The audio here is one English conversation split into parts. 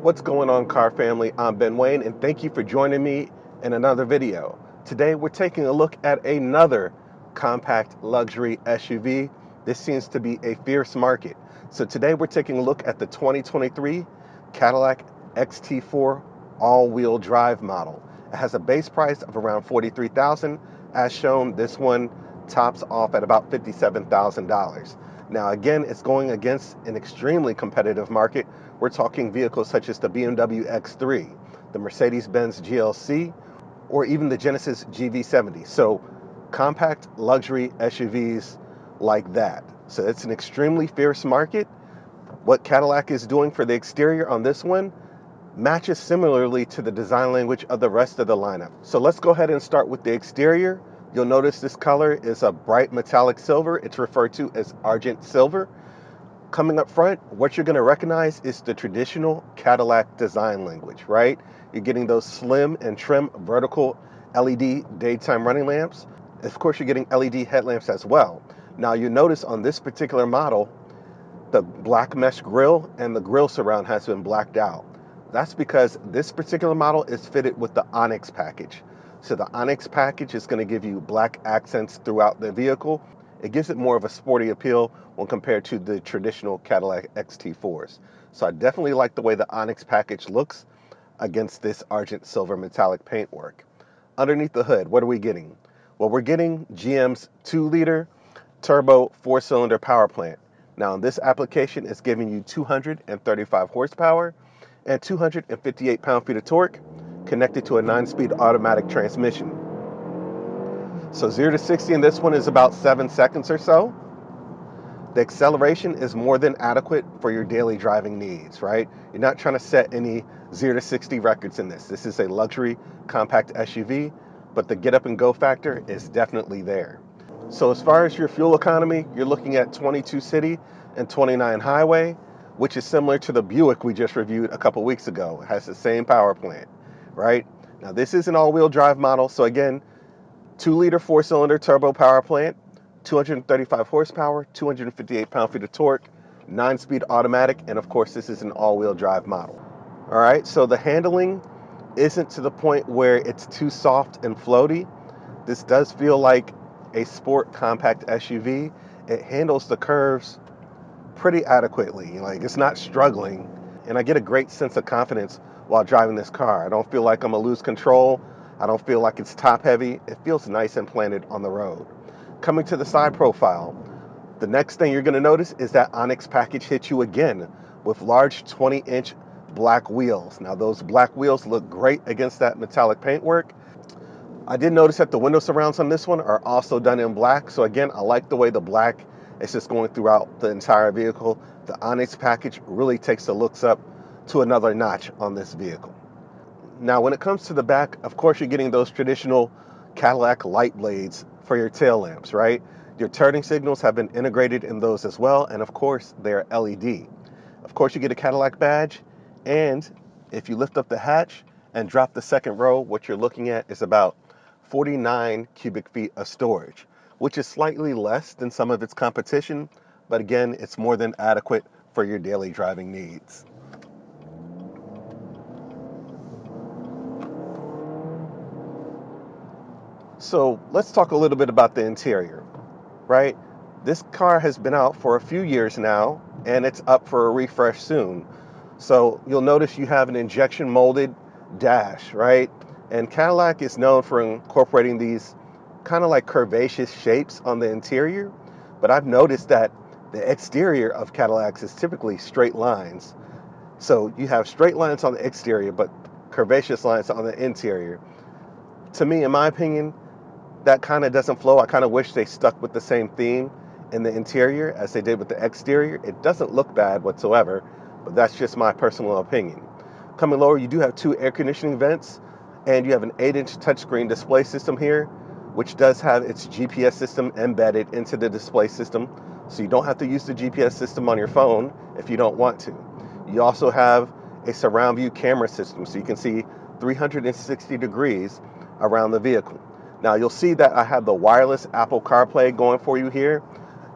What's going on, car family? I'm Ben Wayne, and thank you for joining me in another video. Today we're taking a look at another compact luxury SUV. This seems to be a fierce market. So today we're taking a look at the 2023 Cadillac XT4 all-wheel drive model. It has a base price of around $43,000. As shown, this one tops off at about $57,000. Now again, it's going against an extremely competitive market. We're talking vehicles such as the BMW X3, the Mercedes-Benz GLC, or even the Genesis GV70. So compact luxury SUVs like that. So it's an extremely fierce market. What Cadillac is doing for the exterior on this one matches similarly to the design language of the rest of the lineup. So let's go ahead and start with the exterior. You'll notice this color is a bright metallic silver. It's referred to as argent silver. Coming up front, what you're going to recognize is the traditional Cadillac design language, right? You're getting those slim and trim vertical LED daytime running lamps. Of course, you're getting LED headlamps as well. Now, you notice on this particular model, the black mesh grille and the grille surround has been blacked out. That's because this particular model is fitted with the Onyx package. So the Onyx package is going to give you black accents throughout the vehicle. It gives it more of a sporty appeal when compared to the traditional Cadillac XT4s. So I definitely like the way the Onyx package looks against this argent silver metallic paintwork. Underneath the hood, what are we getting? Well, we're getting GM's 2-liter turbo 4-cylinder power plant. Now in this application, it's giving you 235 horsepower and 258 pound-feet of torque, connected to a 9-speed automatic transmission. So 0 to 60 in this one is about 7 seconds or so. The acceleration is more than adequate for your daily driving needs, right? You're not trying to set any 0 to 60 records in this. This is a luxury compact SUV, but the get up and go factor is definitely there. So as far as your fuel economy, you're looking at 22 city and 29 highway, which is similar to the Buick we just reviewed a couple weeks ago. It has the same power plant, right? Now this is an all-wheel drive model, so again, 2-liter 4-cylinder turbo power plant, 235 horsepower, 258 pound-feet of torque, 9-speed automatic, and of course this is an all-wheel drive model. All right, so the handling isn't to the point where it's too soft and floaty. This does feel like a sport compact SUV. It handles the curves pretty adequately. Like, it's not struggling, and I get a great sense of confidence while driving this car. I don't feel like I'm gonna lose control. I don't feel like it's top heavy. It feels nice and planted on the road. Coming to the side profile, the next thing you're gonna notice is that Onyx package hits you again with large 20-inch black wheels. Now those black wheels look great against that metallic paintwork. I did notice that the window surrounds on this one are also done in black. So again, I like the way the black is just going throughout the entire vehicle. The Onyx package really takes the looks up to another notch on this vehicle. Now, when it comes to the back, of course, you're getting those traditional Cadillac light blades for your tail lamps, right? Your turning signals have been integrated in those as well. And of course, they're LED. Of course, you get a Cadillac badge. And if you lift up the hatch and drop the second row, what you're looking at is about 49 cubic feet of storage, which is slightly less than some of its competition, but again, it's more than adequate for your daily driving needs. So let's talk a little bit about the interior, right? This car has been out for a few years now, and it's up for a refresh soon. So you'll notice you have an injection molded dash, right? And Cadillac is known for incorporating these kind of like curvaceous shapes on the interior, but I've noticed that the exterior of Cadillacs is typically straight lines. So you have straight lines on the exterior, but curvaceous lines on the interior. To me, in my opinion, that kind of doesn't flow. I kind of wish they stuck with the same theme in the interior as they did with the exterior. It doesn't look bad whatsoever, but that's just my personal opinion. Coming lower, you do have 2 air conditioning vents, and you have an 8-inch touchscreen display system here, which does have its GPS system embedded into the display system, so you don't have to use the GPS system on your phone if you don't want to. You also have a surround view camera system, so you can see 360 degrees around the vehicle. Now you'll see that I have the wireless Apple CarPlay going for you here.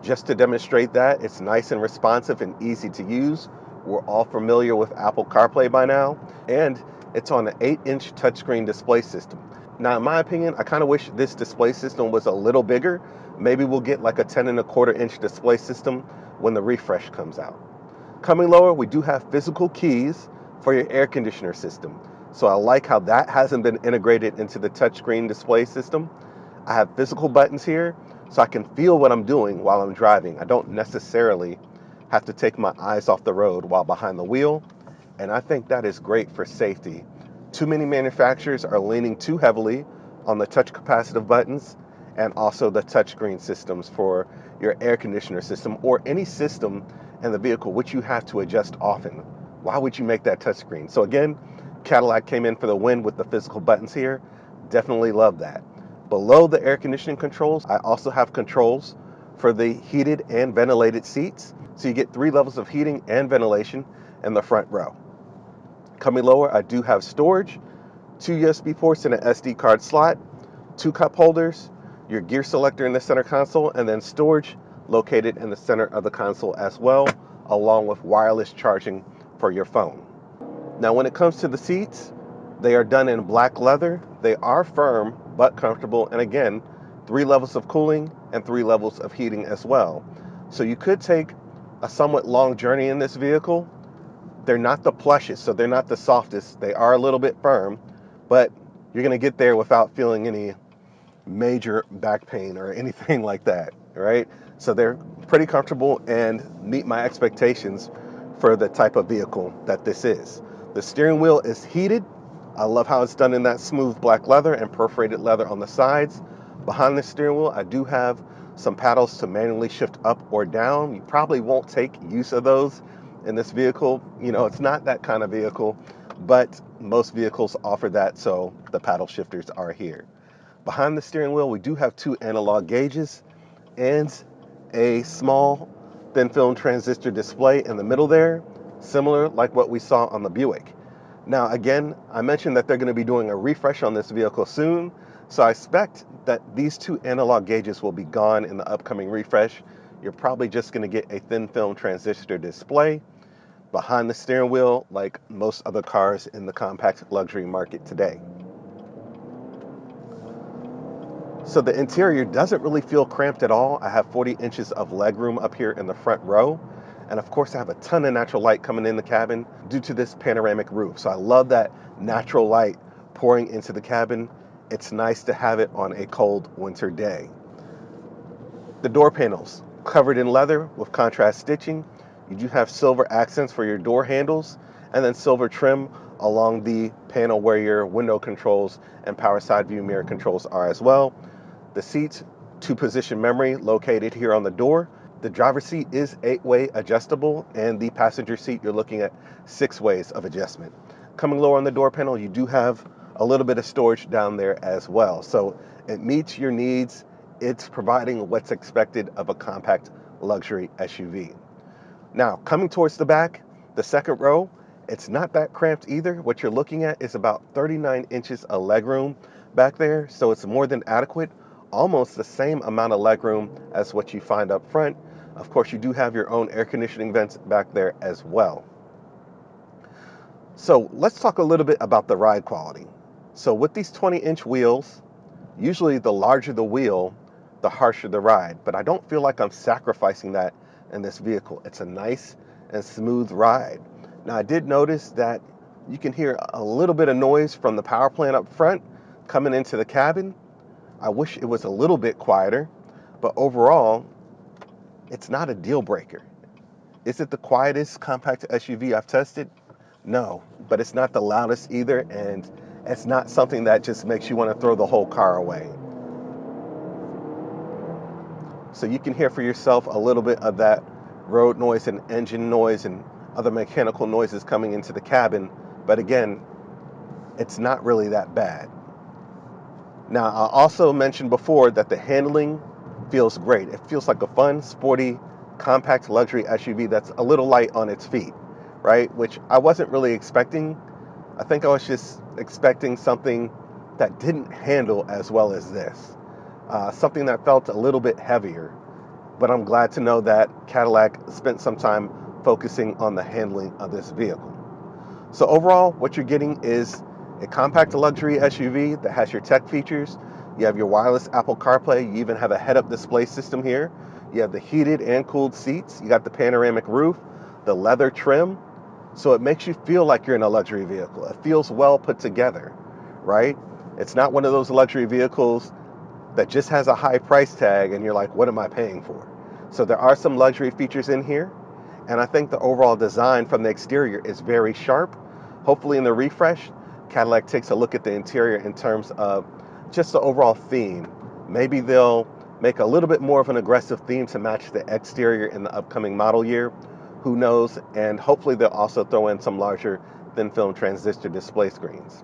Just to demonstrate that, it's nice and responsive and easy to use. We're all familiar with Apple CarPlay by now, and it's on an 8-inch touchscreen display system. Now, in my opinion, I kind of wish this display system was a little bigger. Maybe we'll get like a 10.25-inch display system when the refresh comes out. Coming lower, we do have physical keys for your air conditioner system. So I like how that hasn't been integrated into the touchscreen display system. I have physical buttons here, so I can feel what I'm doing while I'm driving. I don't necessarily have to take my eyes off the road while behind the wheel, and I think that is great for safety. Too many manufacturers are leaning too heavily on the touch capacitive buttons and also the touchscreen systems for your air conditioner system or any system in the vehicle which you have to adjust often. Why would you make that touchscreen? So again, Cadillac came in for the win with the physical buttons here. Definitely love that. Below the air conditioning controls, I also have controls for the heated and ventilated seats. So you get 3 levels of heating and ventilation in the front row. Coming lower, I do have storage, 2 USB ports and an SD card slot, 2 cup holders, your gear selector in the center console, and then storage located in the center of the console as well, along with wireless charging for your phone. Now, when it comes to the seats, they are done in black leather. They are firm but comfortable, and again, 3 levels of cooling and 3 levels of heating as well. So you could take a somewhat long journey in this vehicle. They're not the plushest, so they're not the softest. They are a little bit firm, but you're going to get there without feeling any major back pain or anything like that, right? So they're pretty comfortable and meet my expectations for the type of vehicle that this is. The steering wheel is heated. I love how it's done in that smooth black leather and perforated leather on the sides. Behind the steering wheel, I do have some paddles to manually shift up or down. You probably won't take use of those in this vehicle. You know, it's not that kind of vehicle, but most vehicles offer that, so the paddle shifters are here. Behind the steering wheel, we do have 2 analog gauges and a small thin film transistor display in the middle there, similar like what we saw on the Buick. Now, again, I mentioned that they're going to be doing a refresh on this vehicle soon, so I expect that these 2 analog gauges will be gone in the upcoming refresh. You're probably just going to get a thin film transistor display behind the steering wheel like most other cars in the compact luxury market today. So the interior doesn't really feel cramped at all. I have 40 inches of legroom up here in the front row. And of course, I have a ton of natural light coming in the cabin due to this panoramic roof. So I love that natural light pouring into the cabin. It's nice to have it on a cold winter day. The door panels, covered in leather with contrast stitching. You do have silver accents for your door handles, and then silver trim along the panel where your window controls and power side view mirror controls are as well. The seats, 2-position memory located here on the door. The driver's seat is 8-way adjustable, and the passenger seat, you're looking at 6 ways of adjustment. Coming lower on the door panel, you do have a little bit of storage down there as well. So it meets your needs. It's providing what's expected of a compact luxury SUV. Now, coming towards the back, the second row, it's not that cramped either. What you're looking at is about 39 inches of legroom back there, so it's more than adequate. Almost the same amount of legroom as what you find up front. Of course, you do have your own air conditioning vents back there as well. So let's talk a little bit about the ride quality. So with these 20-inch wheels, usually the larger the wheel, the harsher the ride, but I don't feel like I'm sacrificing that in this vehicle. It's a nice and smooth ride. Now, I did notice that you can hear a little bit of noise from the power plant up front coming into the cabin. I wish it was a little bit quieter, but overall, it's not a deal breaker. Is it the quietest compact SUV I've tested? No, but it's not the loudest either, and it's not something that just makes you want to throw the whole car away. So you can hear for yourself a little bit of that road noise and engine noise and other mechanical noises coming into the cabin, but again, it's not really that bad. Now, I also mentioned before that the handling feels great. It feels like a fun, sporty, compact luxury SUV that's a little light on its feet, right? Which I wasn't really expecting. I think I was just expecting something that didn't handle as well as this. Something that felt a little bit heavier. But I'm glad to know that Cadillac spent some time focusing on the handling of this vehicle. So overall, what you're getting is a compact luxury SUV that has your tech features. You have your wireless Apple CarPlay. You even have a head-up display system here. You have the heated and cooled seats. You got the panoramic roof, the leather trim. So it makes you feel like you're in a luxury vehicle. It feels well put together, right? It's not one of those luxury vehicles that just has a high price tag and you're like, what am I paying for? So there are some luxury features in here. And I think the overall design from the exterior is very sharp. Hopefully in the refresh, Cadillac takes a look at the interior in terms of just the overall theme. Maybe they'll make a little bit more of an aggressive theme to match the exterior in the upcoming model year. Who knows? And hopefully they'll also throw in some larger thin film transistor display screens.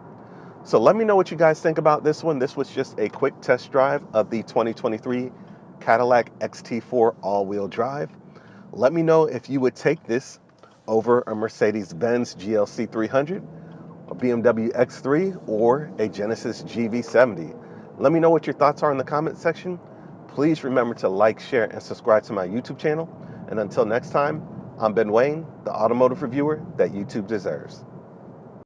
So let me know what you guys think about this one. This was just a quick test drive of the 2023 Cadillac XT4 all-wheel drive. Let me know if you would take this over a Mercedes-Benz GLC 300, a BMW X3, or a Genesis GV70. Let me know what your thoughts are in the comment section. Please remember to like, share, and subscribe to my YouTube channel. And until next time, I'm Ben Wayne, the automotive reviewer that YouTube deserves.